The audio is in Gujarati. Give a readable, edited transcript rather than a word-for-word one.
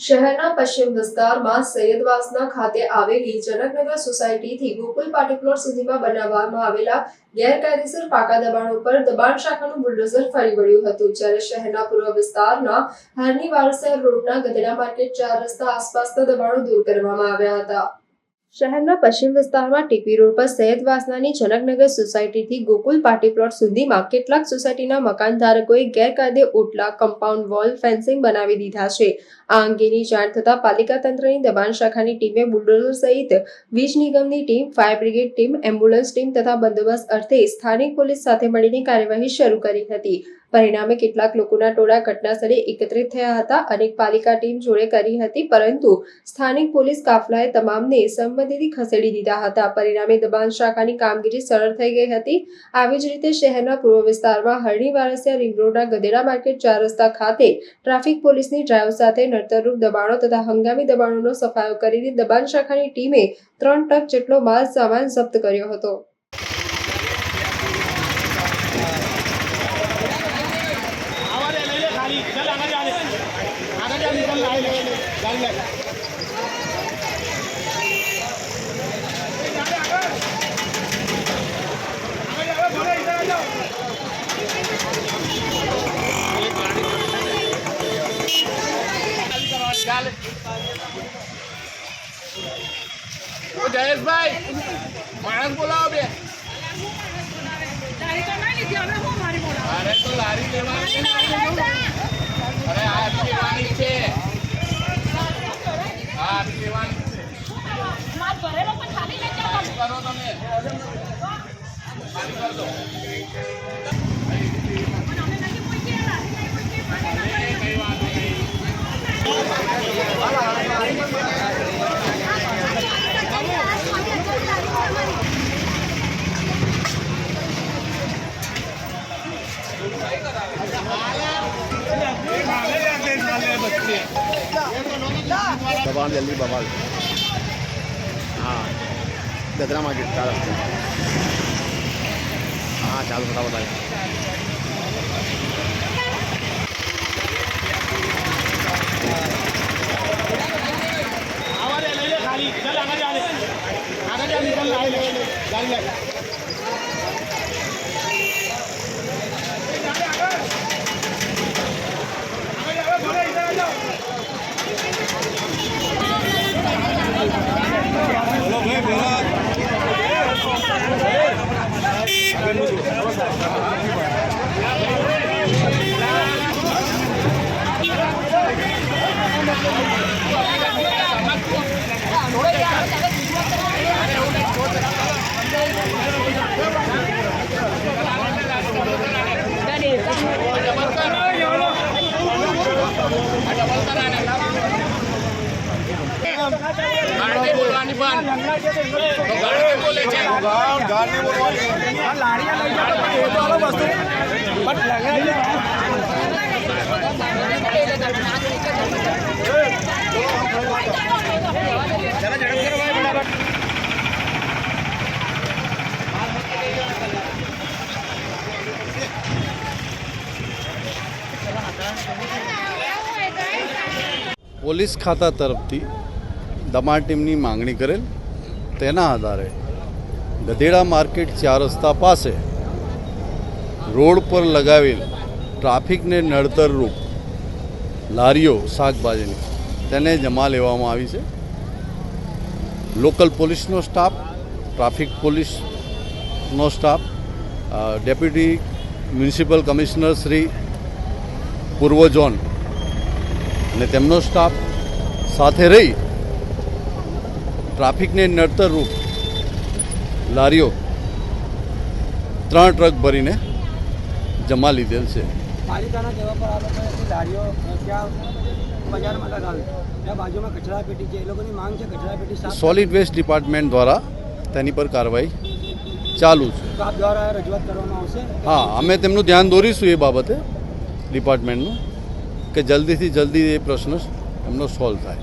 શહેરના પશ્ચિમ વિસ્તારમાં સૈયદવાસના ખાતે આવેલી જનકનગર સોસાયટીથી ગોકુલ પાર્ટી પ્લોટ સુધીમાં બનાવવામાં આવેલા ગેરકાયદેસર પાકા દબાણો પર દબાણ શાખાનું બુલડોઝર ફરી વળ્યું હતું, જ્યારે શહેરના પૂર્વ વિસ્તારના હરની વારસિયા રોડના ગધેડા માર્કેટ 4 રસ્તા આસપાસના દબાણો દૂર કરવામાં આવ્યા હતા। શહેરના પશ્ચિમ વિસ્તારમાં ટીપી રોડ પર સૈયદવાસનાની જનકનગર સોસાયટીથી ગોકુલ પાર્ટી પ્લોટ સુધીમાં કેટલાક સોસાયટીના મકાનધારકોએ ગેરકાયદે ઓટલા, કમ્પાઉન્ડ વોલ, ફેન્સિંગ બનાવી દીધા છે। આ અંગેની જાણ થતાં પાલિકા તંત્રની દબાણ શાખાની ટીમે બુલડોઝર સહિત વીજ નિગમની team, fire brigade team, ambulance team તથા બંદોબસ્ત અર્થે સ્થાનિક પોલીસ સાથે મળીને કાર્યવાહી શરૂ કરી હતી। પરિણામે કેટલાક લોકોના ટોળા ઘટનાસ્થળે એકત્રિત થયા હતા અને પાલિકા ટીમ જોડે કરી હતી, પરંતુ સ્થાનિક પોલીસ કાફલાએ તમામને સંમતિથી ખસેડી દીધા હતા। પરિણામે દબાણ શાખાની કામગીરી સરળ થઈ ગઈ હતી। આવી જ રીતે શહેરના પૂર્વ વિસ્તારમાં હરણી વારસિયા રિંગ રોડના ગધેડા માર્કેટ 4 રસ્તા ખાતે ટ્રાફિક પોલીસની ડ્રાઈવ સાથે નડતરરૂપ દબાણો તથા હંગામી દબાણોનો સફાયો કરીને દબાણ શાખાની ટીમે 3 ટ્રક જેટલો માલ સામાન જપ્ત કર્યો હતો। जयेश भाई मानस बोलाओ बे अरे तो लारी अरे आज लेवानी छे आज लेवानी करो तमे खाली कर दो बवाल जल्दी बवाल हाँ गदरा मार्केट 4 रस्ते हाँ चालू फटाफट आए खाली चल आगे जा निकल गाड़ी ले बोलवानी बंद तो गाड़ी बोले छे गाड़ी बोलवानी लाड़िया लई जातो पण ए तो अलग वस्तु बट लगे जरा झड़प करो भाई फटाफट પોલીસ ખાતા તરફથી દબાણ ટીમની માંગણી કરેલ તેના આધારે ગધેડા માર્કેટ 4 રસ્તા પાસે રોડ પર લગાવેલ ટ્રાફિકને નડતરરૂપ લારીઓ શાકભાજીની તેને જમા લેવામાં આવી છે। લોકલ પોલીસનો સ્ટાફ, ટ્રાફિક પોલીસનો staff, deputy municipal commissioner Shri પૂર્વ ઝોન અને તેમનો સ્ટાફ સાથે રહી ટ્રાફિકને નડતરરૂપ લારીઓ 3 ટ્રક ભરીને જમા લીધેલ છે। પાલિકાના કહેવા પર આ લોકોએ લારીઓ ત્યાં બજારમાં લગાવી, ત્યાં બાજુમાં કચરાપેટી છે, એ લોકોની માંગ છે કચરાપેટી સાફ। સોલિડ વેસ્ટ ડિપાર્ટમેન્ટ દ્વારા તેની પર કાર્યવાહી ચાલુ છે। સ્ટાફ દ્વારા રજૂઆત કરવામાં આવશે। હા, અમે તેમનું ધ્યાન દોરીશું એ બાબતે ડિપાર્ટમેન્ટનું કે જલ્દીથી જલ્દી એ પ્રશ્ન એમનો સોલ્વ થાય।